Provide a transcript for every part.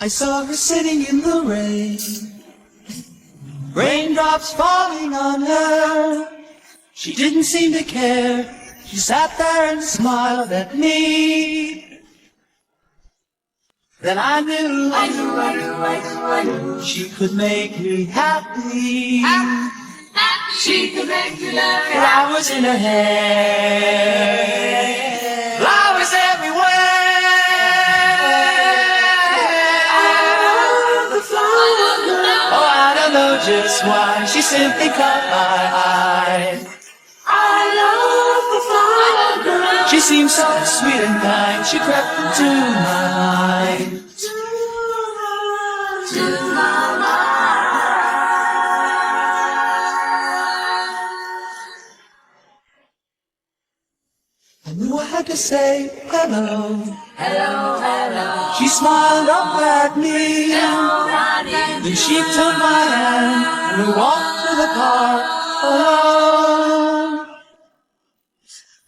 I saw her sitting in the rain, raindrops falling on her. She didn't seem to care. She sat there and smiled at me. Then I knew she could make me happy. She could make me laugh. Flowers in her hair, flowers everywhere. Oh, I don't know just why, she simply caught my eye. I love the flower girl. She seemed so sweet and kind, she crept into my mind. To my I knew I had to say hello. hello, hello. She smiled up at me. Then she took my hand and we walked to the park alone.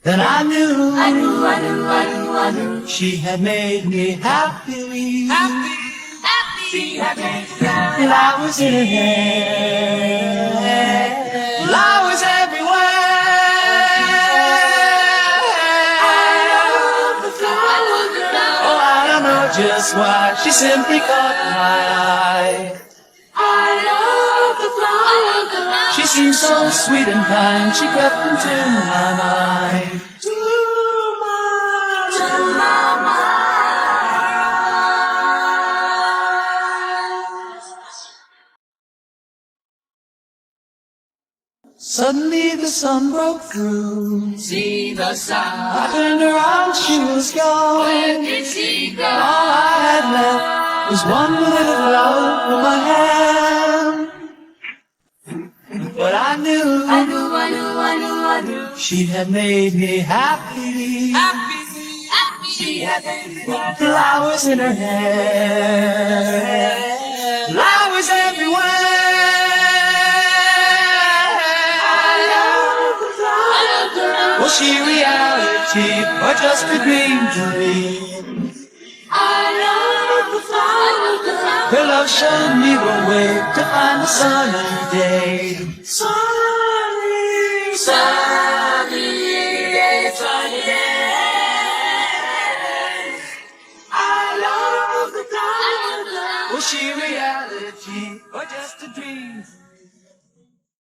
Then I knew she had made me happy. She had made me laugh. Flowers in her hair, flowers everywhere. Oh, I don't know just why, she simply caught my eye. I love the flower girl. She seemed so sweet and kind, she crept into my mind. To my mind. Suddenly the sun broke through. See the sun. I turned around, she was gone. Where did she go? All I had left was one little flower in my hand. But I knew she had made me happy. She had made me laugh. Flowers in her hair, flowers everywhere. Was she reality or just a dream to me? I love the flower girl. Her love showed me the way to find a sunny day. Sunny, sunny day, sunny day. I love the flower girl. Was she reality or just a dream?